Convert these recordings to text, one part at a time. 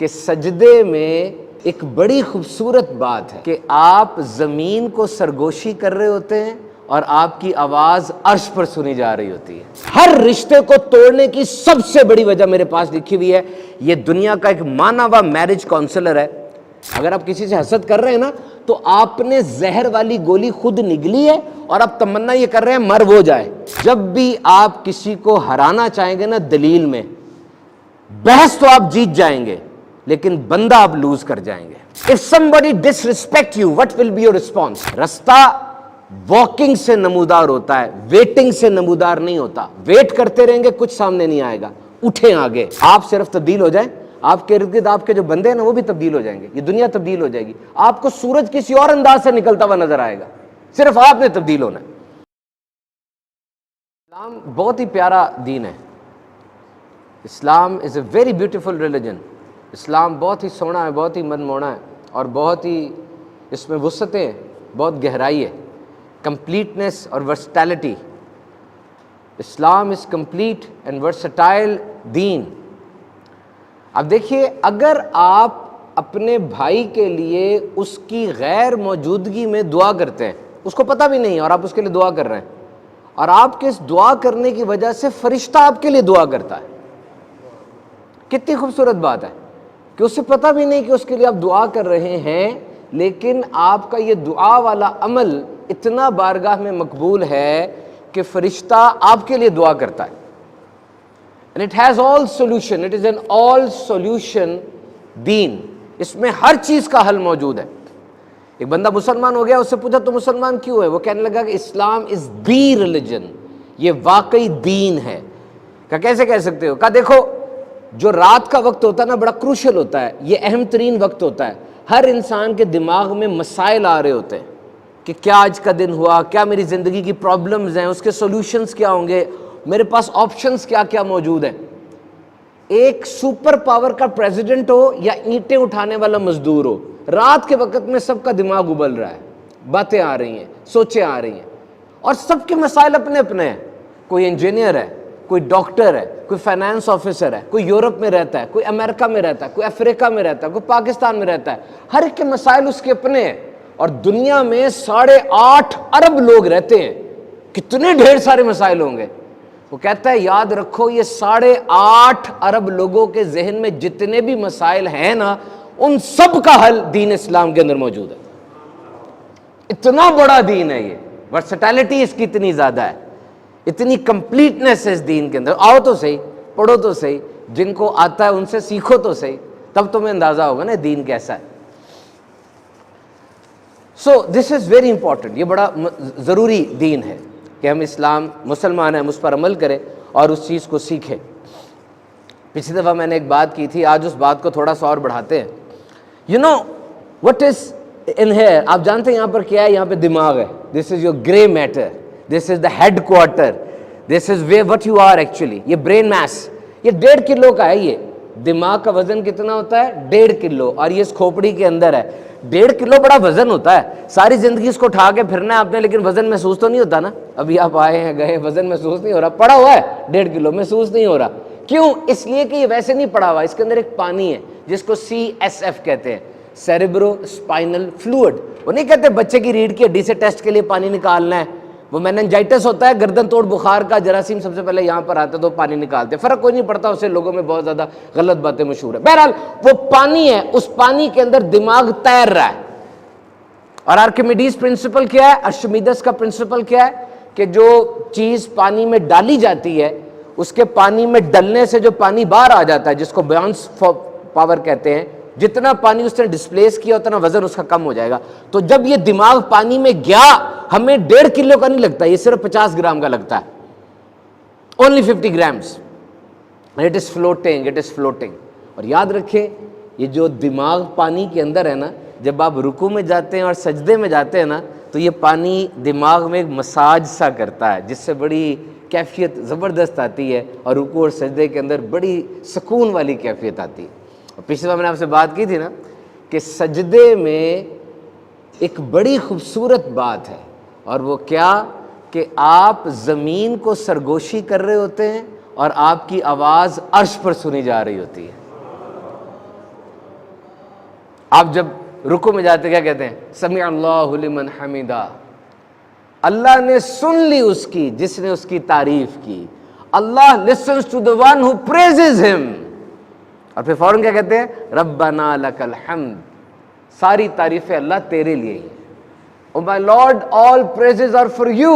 کہ سجدے میں ایک بڑی خوبصورت بات ہے کہ آپ زمین کو سرگوشی کر رہے ہوتے ہیں اور آپ کی آواز عرش پر سنی جا رہی ہوتی ہے۔ ہر رشتے کو توڑنے کی سب سے بڑی وجہ میرے پاس لکھی ہوئی ہے، یہ دنیا کا ایک مانا ہوا میرج کاؤنسلر ہے۔ اگر آپ کسی سے حسد کر رہے ہیں نا تو آپ نے زہر والی گولی خود نگلی ہے اور آپ تمنا یہ کر رہے ہیں مر وہ جائے۔ جب بھی آپ کسی کو ہرانا چاہیں گے نا دلیل میں، بحث تو آپ جیت جائیں گے لیکن بندہ آپ لوز کر جائیں گے۔ If somebody disrespect you, what will be your response؟ رستہ واکنگ سے نمودار ہوتا ہے، ویٹنگ سے نمودار نہیں ہوتا۔ ویٹ کرتے رہیں گے کچھ سامنے نہیں آئے گا، اٹھیں آگے۔ آپ صرف تبدیل ہو جائیں، آپ کے ارد گرد آپ کے جو بندے ہیں نا وہ بھی تبدیل ہو جائیں گے، یہ دنیا تبدیل ہو جائے گی۔ آپ کو سورج کسی اور انداز سے نکلتا ہوا نظر آئے گا، صرف آپ نے تبدیل ہونا ہے۔ اسلام بہت ہی پیارا دین ہے۔ اسلام از اے ویری بیوٹیفل ریلیجن۔ اسلام بہت ہی سونا ہے، بہت ہی من موڑا ہے اور بہت ہی اس میں وسعتیں ہیں، بہت گہرائی ہے، کمپلیٹنس اور versatility. Islam is complete and versatile دین۔ اب دیکھیے، اگر آپ اپنے بھائی کے لیے اس کی غیر موجودگی میں دعا کرتے ہیں، اس کو پتہ بھی نہیں اور آپ اس کے لیے دعا کر رہے ہیں، اور آپ کے اس دعا کرنے کی وجہ سے فرشتہ آپ کے لیے دعا کرتا ہے، کتنی خوبصورت بات ہے کہ اسے پتہ بھی نہیں کہ اس کے لیے آپ دعا کر رہے ہیں، لیکن آپ کا یہ دعا والا عمل اتنا بارگاہ میں مقبول ہے کہ فرشتہ آپ کے لیے دعا کرتا ہے۔ And it has all solution. It is an all solution دین۔ اس میں ہر چیز کا حل موجود ہے۔ ایک بندہ مسلمان ہو گیا، اس سے پوچھا تو مسلمان کیوں ہے؟ وہ کہنے لگا کہ اسلام از دی ریلیجن، یہ واقعی دین ہے۔ کہا کیسے کہہ سکتے ہو؟ کہا دیکھو، جو رات کا وقت ہوتا ہے نا بڑا کروشل ہوتا ہے، یہ اہم ترین وقت ہوتا ہے۔ ہر انسان کے دماغ میں مسائل آ رہے ہوتے ہیں کہ کیا آج کا دن ہوا، کیا میری زندگی کی پرابلمز ہیں، اس کے سولوشنز کیا ہوں گے، میرے پاس آپشنز کیا کیا موجود ہیں۔ ایک سپر پاور کا پریزیڈنٹ ہو یا اینٹیں اٹھانے والا مزدور ہو، رات کے وقت میں سب کا دماغ ابل رہا ہے، باتیں آ رہی ہیں، سوچیں آ رہی ہیں، اور سب کے مسائل اپنے اپنے ہیں۔ کوئی انجینئر ہے، کوئی ڈاکٹر ہے، کوئی فائنانس آفیسر ہے، کوئی یورپ میں رہتا ہے، کوئی امریکہ میں رہتا ہے، کوئی افریقہ میں رہتا ہے، کوئی پاکستان میں رہتا ہے، ہر ایک کے مسائل اس کے اپنے ہیں۔ اور دنیا میں 8.5 ارب لوگ رہتے ہیں، کتنے ڈھیر سارے مسائل ہوں گے۔ وہ کہتا ہے یاد رکھو، یہ 8.5 ارب لوگوں کے ذہن میں جتنے بھی مسائل ہیں نا، ان سب کا حل دین اسلام کے اندر موجود ہے۔ اتنا بڑا دین ہے یہ، ورسٹیلٹی اس کی اتنی زیادہ ہے، اتنی کمپلیٹنس ہے اس دین کے اندر۔ آؤ تو صحیح، پڑھو تو صحیح، جن کو آتا ہے ان سے سیکھو تو صحیح، تب تمہیں اندازہ ہوگا نا دین کیسا ہے۔ سو دس از ویری امپورٹنٹ، یہ بڑا ضروری دین ہے کہ ہم اسلام مسلمان ہیں، ہم اس پر عمل کریں اور اس چیز کو سیکھیں۔ پچھلی دفعہ میں نے ایک بات کی تھی، آج اس بات کو تھوڑا سا اور بڑھاتے ہیں۔ You know what is in here, آپ جانتے ہیں یہاں پر کیا ہے؟ یہاں پہ دماغ ہے۔ This is your grey matter, this is the headquarter, this is way what you are actually. یہ برین میس، یہ 1.5 کلو کا ہے۔ یہ دماغ کا وزن کتنا ہوتا ہے؟ 1.5 کلو، اور یہ اس کھوپڑی کے اندر ہے۔ 1.5 کلو بڑا وزن ہوتا ہے، ساری زندگی اس کو اٹھا کے پھرنا ہے آپ نے، لیکن وزن محسوس تو نہیں ہوتا نا۔ ابھی آپ آئے ہیں، گئے، وزن محسوس نہیں ہو رہا، پڑا ہوا ہے 1.5 کلو، محسوس نہیں ہو رہا۔ کیوں؟ اس لیے کہ یہ ویسے نہیں پڑا ہوا، اس کے اندر ایک پانی ہے جس کو CSF کہتے ہیں، سیریبرو اسپائنل فلوئڈ۔ وہ نہیں کہتے بچے کی ریڑھ کی ہڈی سے ٹیسٹ کے لیے پانی نکالنا ہے، وہ میننجائٹس ہوتا ہے، گردن توڑ بخار کا، جراثیم سب سے پہلے یہاں پر آتا ہے تو پانی نکالتے، فرق کوئی نہیں پڑتا اسے، لوگوں میں بہت زیادہ غلط باتیں مشہور ہیں۔ بہرحال وہ پانی ہے، اس پانی کے اندر دماغ تیر رہا ہے۔ اور آرکیمیڈیز پرنسپل کیا ہے؟ ارشمیدس کا پرنسپل کیا ہے کہ جو چیز پانی میں ڈالی جاتی ہے، اس کے پانی میں ڈلنے سے جو پانی باہر آ جاتا ہے، جس کو بیونس پاور کہتے ہیں، جتنا پانی اس نے ڈسپلیس کیا اتنا وزن اس کا کم ہو جائے گا۔ تو جب یہ دماغ پانی میں گیا، ہمیں 1.5 کلو کا نہیں لگتا، یہ صرف 50 گرام کا لگتا ہے، only 50 grams. It is floating, it is floating. اور یاد رکھیں، یہ جو دماغ پانی کے اندر ہے نا، جب آپ رکوع میں جاتے ہیں اور سجدے میں جاتے ہیں نا، تو یہ پانی دماغ میں ایک مساج سا کرتا ہے، جس سے بڑی کیفیت زبردست آتی ہے، اور رکوع اور سجدے کے اندر بڑی سکون والی کیفیت آتی ہے۔ اور پچھلی بار میں نے آپ سے بات کی تھی نا کہ سجدے میں ایک بڑی خوبصورت بات ہے، اور وہ کیا کہ آپ زمین کو سرگوشی کر رہے ہوتے ہیں اور آپ کی آواز عرش پر سنی جا رہی ہوتی ہے۔ آپ جب رکوع میں جاتے کیا کہتے ہیں؟ سمع اللہ لمن حمیدہ، اللہ نے سن لی اس کی جس نے اس کی تعریف کی. اللہ listens to the one who praises him. اور پھر فوراً کیا کہتے ہیں؟ ربنا لک الحمد، ساری تعریفیں اللہ تیرے لیے ہی. او مائی lord all praises are for you.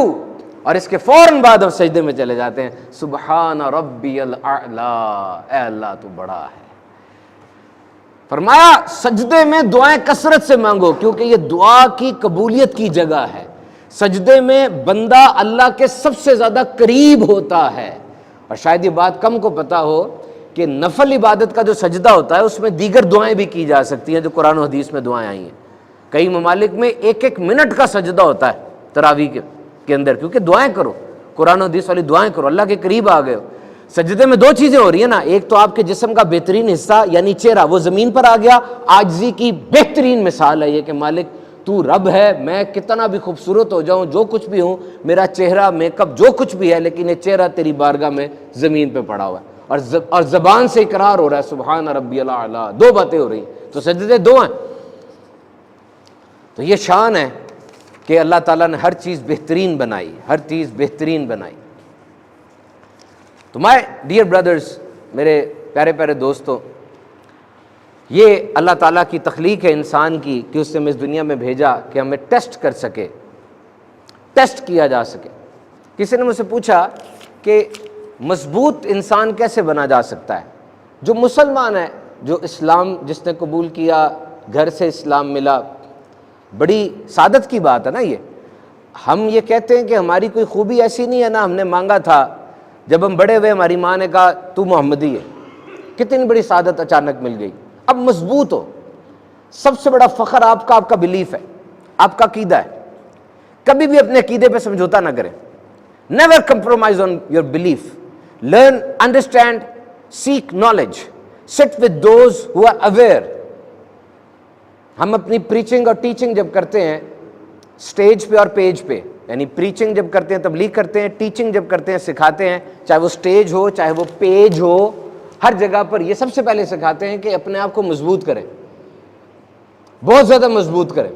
اور اس کے فوراً بعد اب سجدے میں چلے جاتے ہیں، سبحان ربی الاعلی، اے اللہ تو بڑا ہے. فرمایا سجدے میں دعائیں کثرت سے مانگو، کیونکہ یہ دعا کی قبولیت کی جگہ ہے. سجدے میں بندہ اللہ کے سب سے زیادہ قریب ہوتا ہے. اور شاید یہ بات کم کو پتا ہو کہ نفل عبادت کا جو سجدہ ہوتا ہے اس میں دیگر دعائیں بھی کی جا سکتی ہیں جو قرآن و حدیث میں دعائیں آئی ہیں. کئی ممالک میں 1-1 منٹ کا سجدہ ہوتا ہے تراویح کے اندر، کیونکہ دعائیں کرو، قرآن و حدیث والی دعائیں کرو، اللہ کے قریب آ گئے ہو. سجدے میں 2 چیزیں ہو رہی ہیں نا، ایک تو آپ کے جسم کا بہترین حصہ یعنی چہرہ وہ زمین پر آ گیا. عاجزی کی بہترین مثال ہے یہ کہ مالک تو رب ہے، میں کتنا بھی خوبصورت ہو جاؤں، جو کچھ بھی ہوں، میرا چہرہ میک اپ جو کچھ بھی ہے، لیکن یہ چہرہ تیری بارگاہ میں زمین پہ پڑا ہوا ہے. اور زبان سے اقرار ہو رہا ہے سبحان ربی الاعلی. 2 باتیں ہو رہی ہیں، تو سجدے 2 ہیں. تو یہ شان ہے کہ اللہ تعالیٰ نے ہر چیز بہترین بنائی، ہر چیز بہترین بنائی. تو مائی ڈیئر بردرز، میرے پیارے پیارے دوستو، یہ اللہ تعالیٰ کی تخلیق ہے انسان کی کہ اس نے ہمیں اس دنیا میں بھیجا کہ ہمیں ٹیسٹ کر سکے، ٹیسٹ کیا جا سکے. کسی نے مجھ سے پوچھا کہ مضبوط انسان کیسے بنا جا سکتا ہے؟ جو مسلمان ہے، جو اسلام جس نے قبول کیا، گھر سے اسلام ملا، بڑی سعادت کی بات ہے نا یہ. ہم یہ کہتے ہیں کہ ہماری کوئی خوبی ایسی نہیں ہے نا، ہم نے مانگا تھا، جب ہم بڑے ہوئے ہماری ماں نے کہا تو محمدی ہے. کتنی بڑی سعادت اچانک مل گئی. اب مضبوط ہو. سب سے بڑا فخر آپ کا بلیف ہے، آپ کا عقیدہ ہے. کبھی بھی اپنے عقیدے پہ سمجھوتا نہ کریں. Never compromise on your belief. Learn, understand, seek knowledge, sit with those who are aware. ہم اپنی پریچنگ اور ٹیچنگ جب کرتے ہیں سٹیج پہ اور پیج پہ، یعنی پریچنگ جب کرتے ہیں تبلیغ کرتے ہیں، ٹیچنگ جب کرتے ہیں سکھاتے ہیں، چاہے وہ سٹیج ہو چاہے وہ پیج ہو، ہر جگہ پر یہ سب سے پہلے سکھاتے ہیں کہ اپنے آپ کو مضبوط کریں، بہت زیادہ مضبوط کریں،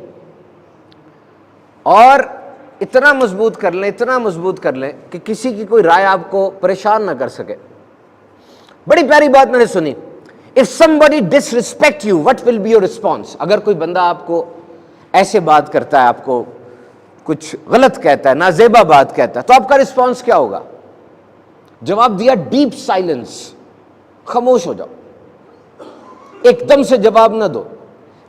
اور اتنا مضبوط کر لیں، اتنا مضبوط کر لیں کہ کسی کی کوئی رائے آپ کو پریشان نہ کر سکے. بڑی پیاری بات میں نے سنی. If somebody disrespect you, what will be your response? اگر کوئی بندہ آپ کو ایسے بات کرتا ہے، آپ کو کچھ غلط کہتا ہے، نازیبا بات کہتا ہے، تو آپ کا رسپانس کیا ہوگا؟ جواب دیا ڈیپ سائلنس، خاموش ہو جاؤ، ایک دم سے جواب نہ دو.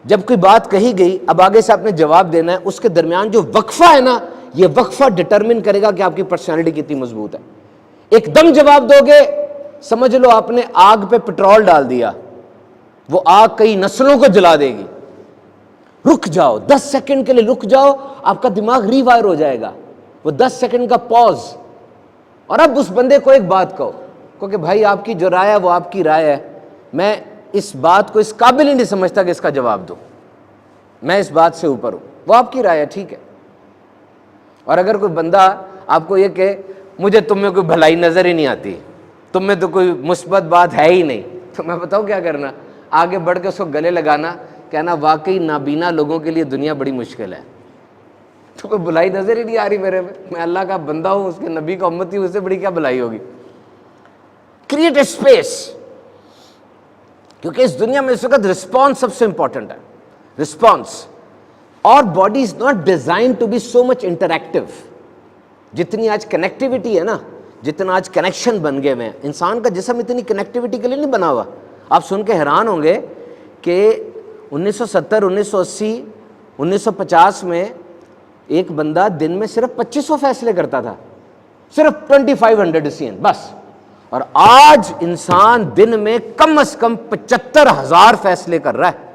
جب کوئی بات کہی گئی، اب آگے سے آپ نے جواب دینا ہے. اس کے درمیان جو وقفہ ہے نا، یہ وقفہ ڈٹرمن کرے گا کہ آپ کی پرسنالٹی کتنی مضبوط ہے. ایک دم جواب دو گے، سمجھ لو آپ نے آگ پہ پٹرول ڈال دیا، وہ آگ کئی نسلوں کو جلا دے گی. رک جاؤ، 10 سیکنڈ کے لیے رک جاؤ، آپ کا دماغ ری وائر ہو جائے گا. وہ 10 سیکنڈ کا پاز. اور اب اس بندے کو ایک بات کہو کہ بھائی آپ کی جو رائے ہے وہ آپ کی رائے ہے، میں اس بات کو اس قابل ہی نہیں سمجھتا کہ اس کا جواب دو، میں اس بات سے اوپر ہوں، وہ آپ کی رائے ہے، ٹھیک ہے. اور اگر کوئی بندہ آپ کو یہ کہ مجھے تم میں کوئی بھلائی نظر ہی نہیں آتی، تم میں تو کوئی مثبت بات ہے ہی نہیں، تو میں بتاؤں کیا کرنا؟ آگے بڑھ کے اس کو گلے لگانا، کہنا واقعی نابینا لوگوں کے لیے دنیا بڑی مشکل ہے، تو کوئی بھلائی نظر ہی نہیں آ رہی میرے میں اللہ کا بندہ ہوں، اس کے نبی کا امتی ہوں، اس سے بڑی کیا بھلائی ہوگی؟ Create a space. کیونکہ اس دنیا میں اس وقت رسپانس سب سے امپورٹنٹ ہے، رسپانس. اور body is not design to be so much interactive. جتنی آج کنیکٹیوٹی ہے نا، جتنا آج کنیکشن بن گئے ہیں، انسان کا جسم اتنی کنیکٹیوٹی کے لیے نہیں بنا ہوا. آپ سن کے حیران ہوں گے کہ 1970، 1980، 1950 میں ایک بندہ دن میں صرف 2500 فیصلے کرتا تھا، صرف 2500 ڈیسیژن بس. اور آج انسان دن میں کم از کم 75,000 فیصلے کر رہا ہے.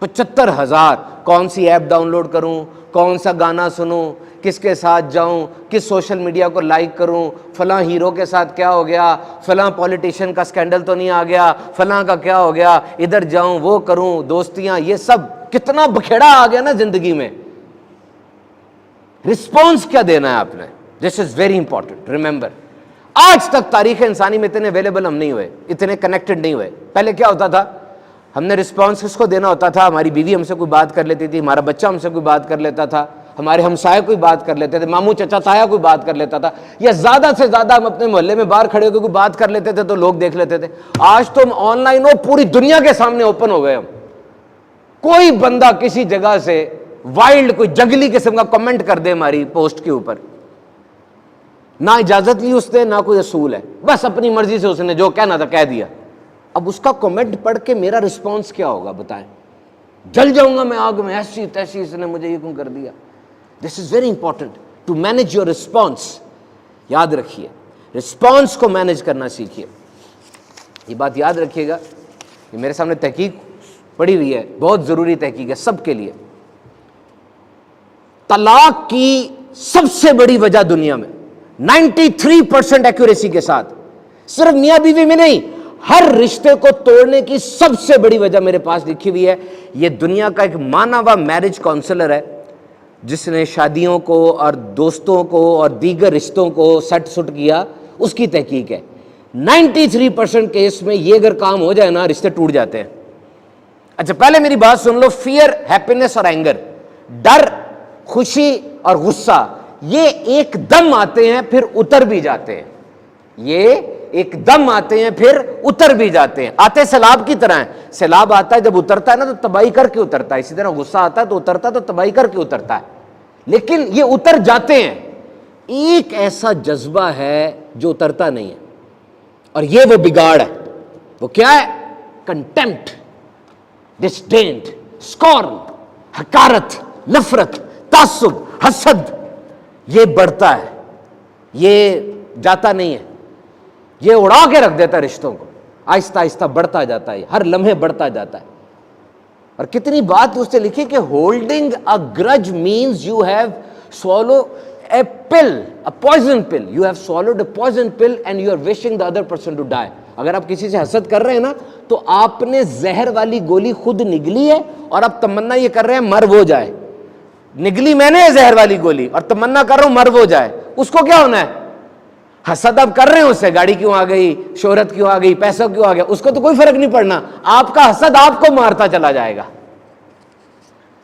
75,000. کون سی ایپ ڈاؤن لوڈ کروں، کون سا گانا سنوں، کس کے ساتھ جاؤں، کس سوشل میڈیا کو لائک کروں، فلاں ہیرو کے ساتھ کیا ہو گیا، فلاں پولیٹیشین کا سکینڈل تو نہیں آ گیا، فلاں کا کیا ہو گیا، ادھر جاؤں وہ کروں، دوستیاں، یہ سب کتنا بکھیڑا آ گیا نا زندگی میں. رسپانس کیا دینا ہے آپ نے؟ دس از ویری امپورٹنٹ. ریممبر، آج تک تاریخ انسانی میں اتنے اویلیبل ہم نہیں ہوئے، اتنے کنیکٹڈ نہیں ہوئے. پہلے کیا ہوتا تھا؟ ہم نے رسپانس کس کو دینا ہوتا تھا؟ ہماری بیوی ہم سے کوئی بات کر لیتی تھی، ہمارا بچہ ہم سے کوئی بات کر لیتا تھا، ہمارے ہمسائے کوئی بات کر لیتے تھے، ماموں چچا تایا کوئی بات کر لیتا تھا، یا زیادہ سے زیادہ ہم اپنے محلے میں باہر کھڑے ہو کے کوئی بات کر لیتے تھے تو لوگ دیکھ لیتے تھے۔ آج تو ہم آن لائن ہو، پوری دنیا کے سامنے اوپن ہو گئے ہم۔ کوئی بندہ کسی جگہ سے وائلڈ کوئی جنگلی قسم کا کمنٹ کر دے ہماری پوسٹ کے اوپر، نہ اجازت لی اس نے، نہ کوئی اصول ہے، بس اپنی مرضی سے اس نے جو کہنا تھا کہہ دیا۔ اب اس کا کمنٹ پڑھ کے میرا رسپانس کیا ہوگا بتائیں؟ جل جاؤں گا میں آگ میں، ایسی تیسی اس نے مجھے یہ کیوں کر دیا۔ This is very important to manage your response. یاد رکھیے، رسپانس کو مینج کرنا سیکھیے۔ یہ بات یاد رکھیے گا، یہ میرے سامنے تحقیق پڑی ہوئی ہے، بہت ضروری تحقیق ہے سب کے لیے۔ طلاق کی سب سے بڑی وجہ دنیا میں 93% ایکوریسی کے ساتھ، صرف میاں بیوی میں نہیں، ہر رشتے کو توڑنے کی سب سے بڑی وجہ میرے پاس لکھی ہوئی ہے۔ یہ دنیا کا ایک مانا ہوا میرج کاؤنسلر ہے جس نے شادیوں کو اور دوستوں کو اور دیگر رشتوں کو سیٹ سٹ کیا، اس کی تحقیق ہے۔ 93% کیس میں یہ اگر کام ہو جائے نا، رشتے ٹوٹ جاتے ہیں۔ اچھا پہلے میری بات سن لو، فیئر، ہیپینس اور اینگر، ڈر، خوشی اور غصہ، یہ ایک دم آتے ہیں پھر اتر بھی جاتے ہیں۔ یہ ایک دم آتے ہیں پھر اتر بھی جاتے ہیں، آتے سیلاب کی طرح ہیں۔ سیلاب آتا ہے جب اترتا ہے نا تو تباہی کر کے اترتا ہے، اسی طرح غصہ آتا ہے تو اترتا ہے تو تباہی کر کے اترتا ہے، لیکن یہ اتر جاتے ہیں۔ ایک ایسا جذبہ ہے جو اترتا نہیں ہے، اور یہ وہ بگاڑ ہے۔ وہ کیا ہے؟ کنٹمپٹ، ڈسڈینٹ، سکورن، حقارت، نفرت، تعصب، حسد۔ یہ بڑھتا ہے، یہ جاتا نہیں ہے، یہ اڑا کے رکھ دیتا ہے رشتوں کو، آہستہ آہستہ بڑھتا جاتا ہے، ہر لمحے بڑھتا جاتا ہے۔ اور کتنی بات اس سے لکھی کہ holding a grudge means you have swallow a pill, a poison pill, you have swallowed a poison pill and you are wishing the other person to die. اگر آپ کسی سے حسد کر رہے ہیں نا تو آپ نے زہر والی گولی خود نگلی ہے، اور اب تمنا یہ کر رہے ہیں مر وہ جائے۔ نگلی میں نے زہر والی گولی، اور تمنا کر رہا ہوں مر وہ جائے۔ اس کو کیا ہونا ہے؟ حسد اب کر رہے ہیں اس سے، گاڑی کیوں آ گئی، شہرت کیوں آ گئی، پیسہ کیوں آ گیا، اس کو تو کوئی فرق نہیں پڑنا، آپ کا حسد آپ کو مارتا چلا جائے گا۔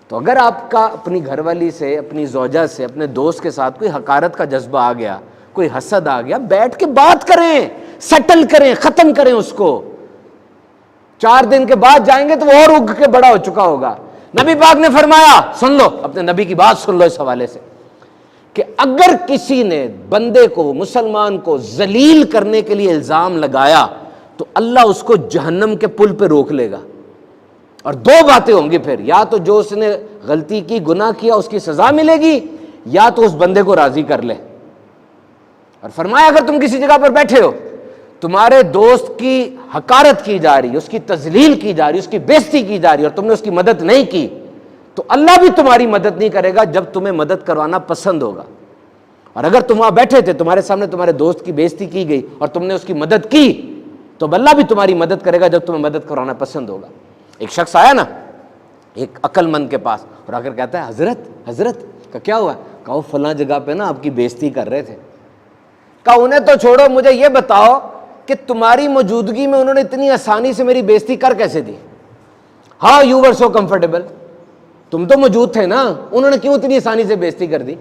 تو اگر آپ کا اپنی گھر والی سے، اپنی زوجہ سے، اپنے دوست کے ساتھ کوئی حقارت کا جذبہ آ گیا، کوئی حسد آ گیا، بیٹھ کے بات کریں، سیٹل کریں، ختم کریں اس کو۔ 4 دن کے بعد جائیں گے تو وہ اور اگ کے بڑا ہو چکا ہوگا۔ نبی پاک نے فرمایا، سن لو، اپنے نبی کی بات سن لو اس حوالے سے، کہ اگر کسی نے بندے کو، مسلمان کو ذلیل کرنے کے لیے الزام لگایا تو اللہ اس کو جہنم کے پل پہ روک لے گا۔ اور 2 باتیں ہوں گی پھر، یا تو جو اس نے غلطی کی، گناہ کیا، اس کی سزا ملے گی، یا تو اس بندے کو راضی کر لے۔ اور فرمایا اگر تم کسی جگہ پر بیٹھے ہو، تمہارے دوست کی حقارت کی جا رہی، اس کی تذلیل کی جا رہی، اس کی بےزتی کی جا رہی، اور تم نے اس کی مدد نہیں کی، تو اللہ بھی تمہاری مدد نہیں کرے گا جب تمہیں مدد کروانا پسند ہوگا۔ اور اگر تم وہاں بیٹھے تھے، تمہارے سامنے تمہارے دوست کی بےزتی کی گئی اور تم نے اس کی مدد کی، تو اللہ بھی تمہاری مدد کرے گا جب تمہیں مدد کروانا پسند ہوگا۔ ایک شخص آیا نا ایک عقل مند کے پاس، اور آ کر کہتا ہے حضرت کا کیا ہوا؟ کہا وہ فلاں جگہ پہ نا آپ کی بےزتی کر رہے تھے۔ کہا انہیں تو چھوڑو، مجھے یہ بتاؤ کہ تمہاری موجودگی میں انہوں نے اتنی آسانی سے میری بےزتی کر کیسے دی؟ ہاں یو ور سو کمفرٹیبل، تم تو موجود تھے نا، انہوں نے کیوں اتنی آسانی سے بےزتی کر دی؟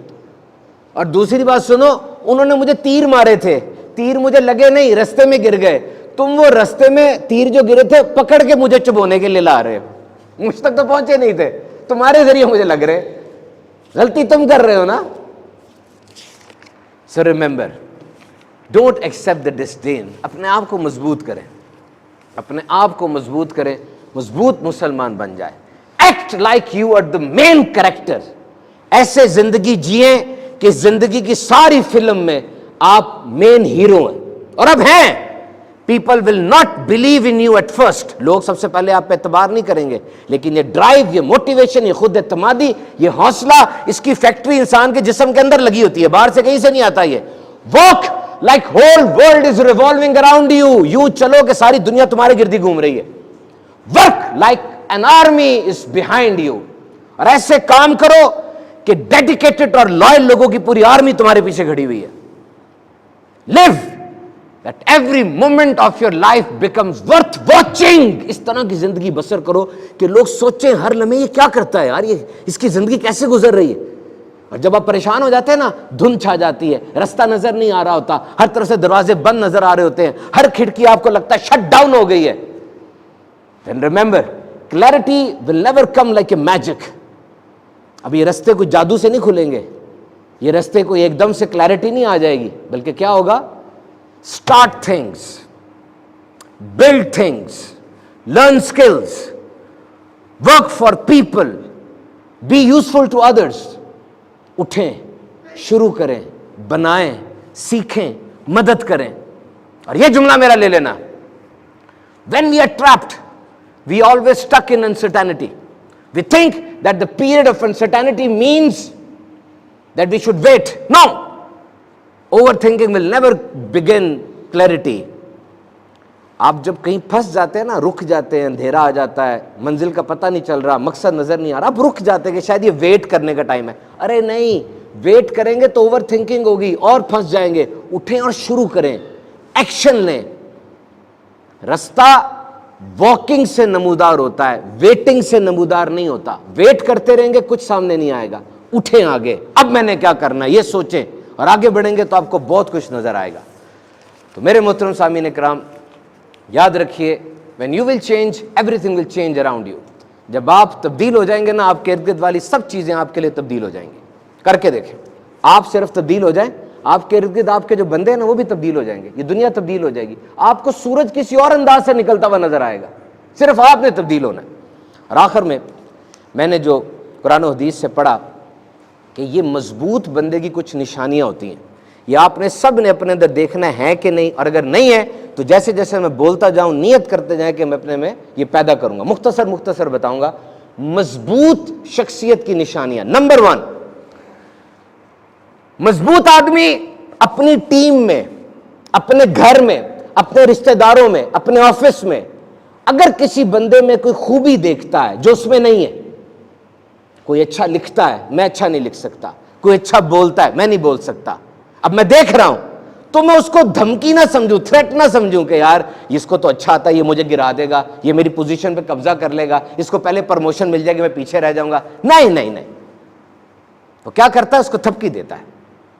اور دوسری بات سنو، انہوں نے مجھے تیر مارے تھے، تیر مجھے لگے نہیں، رستے میں گر گئے، تم وہ رستے میں تیر جو گرے تھے پکڑ کے مجھے چبونے کے لیے لا رہے ہو، مجھ تک تو پہنچے نہیں تھے، تمہارے ذریعے مجھے لگ رہے، غلطی تم کر رہے ہو نا۔ So remember, don't accept the disdain. اپنے آپ کو مضبوط کریں، اپنے آپ کو مضبوط کریں، مضبوط مسلمان بن جائے۔ Act like you are the main character. ایسے زندگی جئیں کہ زندگی کی ساری فلم میں آپ مین ہیرو ہیں، اور اب ہیں۔ People will not believe in you at first. لوگ سب سے پہلے آپ پہ اعتبار نہیں کریں گے، لیکن یہ ڈرائیو، یہ موٹیویشن، یہ خود اعتمادی، یہ حوصلہ، اس کی فیکٹری انسان کے جسم کے اندر لگی ہوتی ہے، باہر سے کہیں سے نہیں آتا۔ یہ walk like whole world is revolving around you. یوں چلو کہ ساری دنیا تمہارے گردی گھوم رہی ہے۔ Work like an army is behind you. اور ایسے کام کرو کہ ڈیڈیکیٹڈ اور لائل لوگوں کی پوری آرمی تمہارے پیچھے کھڑی ہوئی ہے۔ Live that every moment of your life becomes worth watching. اس طرح کی زندگی بسر کرو کہ لوگ سوچیں ہر لمحے یہ کیا کرتا ہے یار, یہ اس کی زندگی کیسے گزر رہی ہے. اور جب آپ پریشان ہو جاتے ہیں نا, دھند چھا جاتی ہے, رستہ نظر نہیں آ رہا ہوتا, ہر طرف سے دروازے بند نظر آ رہے ہوتے ہیں, ہر کھڑکی آپ کو لگتا ہے شٹ ڈاؤن ہو گئی ہے. Then remember, clarity will never come like a magic. اب یہ رستے کوئی جادو سے نہیں کھلیں گے, یہ رستے کو ایک دم سے کلیئرٹی نہیں آ جائے گی, بلکہ کیا ہوگا, start things, build things, learn skills, work for people, be useful to others. اٹھیں, شروع کریں, بنائیں, سیکھیں, مدد کریں. اور یہ جملہ میرا لے لینا, when we are trapped, we always stuck in uncertainty. We think that the period of uncertainty means that we should wait. No! Overthinking will never begin clarity. آپ جب کہیں پھنس جاتے ہیں نا, رک جاتے ہیں, اندھیرا آ جاتا ہے, منزل کا پتہ نہیں چل رہا, مقصد نظر نہیں آ رہا, آپ رک جاتے ہیں کہ شاید یہ ویٹ کرنے کا ٹائم ہے. ارے نہیں, ویٹ کریں گے تو اوور تھنکنگ ہوگی اور پھنس جائیں گے. اٹھیں اور شروع کریں, ایکشن لیں. رستہ واکنگ سے نمودار ہوتا ہے, ویٹنگ سے نمودار نہیں ہوتا. ویٹ کرتے رہیں گے کچھ سامنے نہیں آئے گا. اٹھیں آگے, اب میں نے کیا کرنا ہے یہ سوچیں, اور آگے بڑھیں گے تو آپ کو بہت کچھ نظر آئے گا. تو میرے محترم سامعین کرام, یاد رکھیے, when you will change, everything will change around you. جب آپ تبدیل ہو جائیں گے نا, آپ کے ارد گرد والی سب چیزیں آپ کے لیے تبدیل ہو جائیں گی. کر کے دیکھیں, آپ صرف تبدیل ہو جائیں, آپ کے ارد گرد آپ کے جو بندے ہیں نا وہ بھی تبدیل ہو جائیں گے, یہ دنیا تبدیل ہو جائے گی. آپ کو سورج کسی اور انداز سے نکلتا ہوا نظر آئے گا, صرف آپ نے تبدیل ہونا ہے. اور آخر میں نے جو قرآن و حدیث سے پڑھا کہ یہ مضبوط بندے کی کچھ نشانیاں ہوتی ہیں, یہ آپ نے سب نے اپنے اندر دیکھنا ہے کہ نہیں, اور اگر نہیں ہے تو جیسے جیسے میں بولتا جاؤں نیت کرتے جائیں کہ میں اپنے میں یہ پیدا کروں گا. مختصر بتاؤں گا مضبوط شخصیت کی نشانیاں. نمبر 1, مضبوط آدمی اپنی ٹیم میں, اپنے گھر میں, اپنے رشتہ داروں میں, اپنے آفس میں اگر کسی بندے میں کوئی خوبی دیکھتا ہے جو اس میں نہیں ہے, کوئی اچھا لکھتا ہے, میں اچھا نہیں لکھ سکتا, کوئی اچھا بولتا ہے, میں نہیں بول سکتا, اب میں دیکھ رہا ہوں, تو میں اس کو دھمکی نہ سمجھوں, تھریٹ نہ سمجھوں کہ یار اس کو تو اچھا آتا ہے, یہ مجھے گرا دے گا, یہ میری پوزیشن پہ قبضہ کر لے گا, اس کو پہلے پروموشن مل جائے گی, میں پیچھے رہ جاؤں گا. نہیں. تو کیا کرتا ہے, اس کو تھپکی دیتا ہے,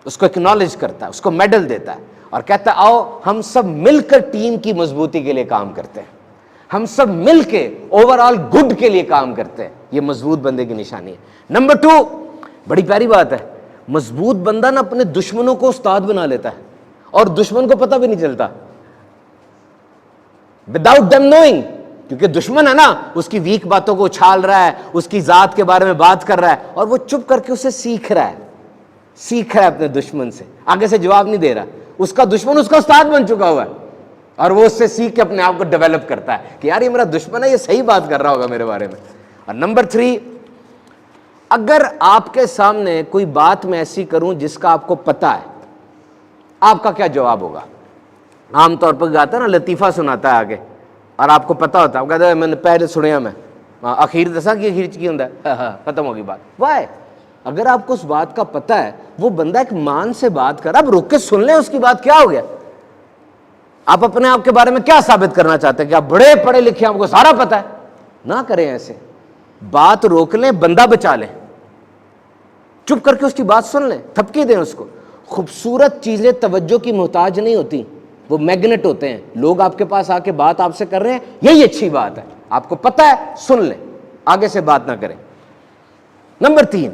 اس کو اکنالج کرتا ہے, اس کو میڈل دیتا ہے, اور کہتا ہے آؤ ہم سب مل کر ٹیم کی مضبوطی کے لیے کام کرتے ہیں, ہم سب مل کے اوور آل گڈ کے لیے کام کرتے ہیں. یہ مضبوط بندے کی نشانی ہے. نمبر 2, بڑی پیاری بات ہے, مضبوط بندہ نا اپنے دشمنوں کو استاد بنا لیتا ہے, اور دشمن کو پتہ بھی نہیں چلتا, وداؤٹ them knowing. کیونکہ دشمن ہے نا, اس کی ویک باتوں کو اچھال رہا ہے, اس کی ذات کے بارے میں بات کر رہا ہے, اور وہ چپ کر کے اسے سیکھ رہا ہے اپنے دشمن سے, آگے سے جواب نہیں دے رہا. اس کا دشمن اس کا استاد بن چکا ہوا ہے, اور وہ اس سے سیکھ کے اپنے آپ کو ڈیولپ کرتا ہے کہ یار یہ میرا دشمن ہے, یہ صحیح بات کر رہا ہوگا میرے بارے میں. اور نمبر 3, اگر آپ کے سامنے کوئی بات میں ایسی کروں جس کا آپ کو پتہ ہے, آپ کا کیا جواب ہوگا؟ عام طور پر جاتا ہے نا, لطیفہ سناتا ہے آگے, اور آپ کو پتہ ہوتا ہے, آپ کہتے ہیں میں نے پہلے سنیا, میں اخیر دسا کہ اخیر کی ہوتا ہے, ختم ہوگی بات. وائے, اگر آپ کو اس بات کا پتہ ہے, وہ بندہ ایک مان سے بات کر, اب رک کے سن لیں اس کی بات, کیا ہو گیا؟ آپ اپنے آپ کے بارے میں کیا ثابت کرنا چاہتے ہیں کہ آپ بڑے پڑھے لکھے, آپ کو سارا پتہ ہے؟ نہ کریں ایسے, بات روک لیں, بندہ بچا لیں, چپ کر کے اس کی بات سن لیں, تھپکی دیں اس کو. خوبصورت چیزیں توجہ کی محتاج نہیں ہوتی, وہ میگنیٹ ہوتے ہیں. لوگ آپ کے پاس آ کے بات آپ سے کر رہے ہیں, یہی اچھی بات ہے, آپ کو پتہ ہے, سن لیں, آگے سے بات نہ کریں. نمبر 3,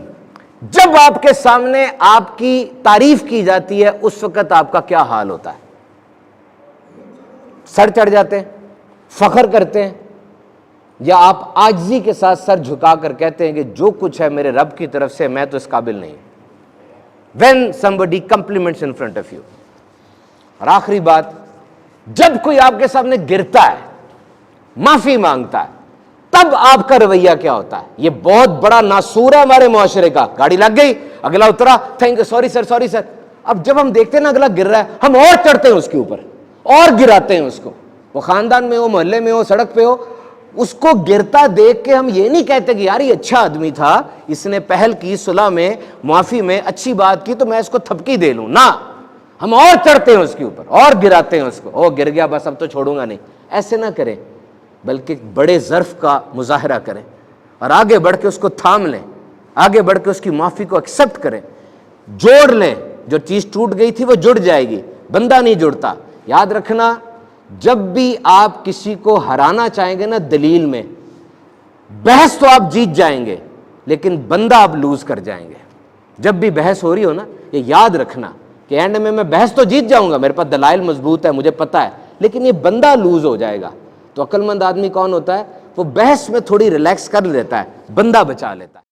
جب آپ کے سامنے آپ کی تعریف کی جاتی ہے, اس وقت آپ کا کیا حال ہوتا ہے؟ سر چڑھ جاتے ہیں, فخر کرتے ہیں, یا آپ عاجزی کے ساتھ سر جھکا کر کہتے ہیں کہ جو کچھ ہے میرے رب کی طرف سے, میں تو اس قابل نہیں. when somebody compliments in front of you. اور آخری بات, جب کوئی آپ کے سامنے گرتا ہے, معافی مانگتا ہے, تب آپ کا رویہ کیا ہوتا ہے؟ یہ بہت بڑا ناسور ہے ہمارے معاشرے کا. گاڑی لگ گئی, اگلا اترا, تھینک یو, سوری سر. اب جب ہم دیکھتے ہیں نا اگلا گر رہا ہے, ہم اور چڑھتے ہیں اس کے اوپر, اور گراتے ہیں اس کو. وہ خاندان میں ہو, محلے میں ہو, سڑک پہ ہو, اس کو گرتا دیکھ کے ہم یہ نہیں کہتے کہ یار یہ اچھا آدمی تھا, اس نے پہل کی, صلح میں, معافی میں اچھی بات کی, تو میں اس کو تھپکی دے لوں. نہ, ہم اور چڑھتے ہیں اس کے اوپر اور گراتے ہیں اس کو، او گر گیا بس اب تو چھوڑوں گا نہیں، ایسے نہ کریں، بلکہ بڑے ظرف کا مظاہرہ کریں اور آگے بڑھ کے اس کو تھام لیں، آگے بڑھ کے اس کی معافی کو ایکسیپٹ کریں، جوڑ لیں، جو چیز ٹوٹ گئی تھی وہ جڑ جائے گی، بندہ نہیں جڑتا۔ یاد رکھنا، جب بھی آپ کسی کو ہرانا چاہیں گے نا دلیل میں، بحث تو آپ جیت جائیں گے لیکن بندہ آپ لوز کر جائیں گے۔ جب بھی بحث ہو رہی ہو نا، یہ یاد رکھنا کہ اینڈ میں بحث تو جیت جاؤں گا، میرے پاس دلائل مضبوط ہے، مجھے پتہ ہے، لیکن یہ بندہ لوز ہو جائے گا۔ تو عقل مند آدمی کون ہوتا ہے؟ وہ بحث میں تھوڑی ریلیکس کر لیتا ہے، بندہ بچا لیتا ہے۔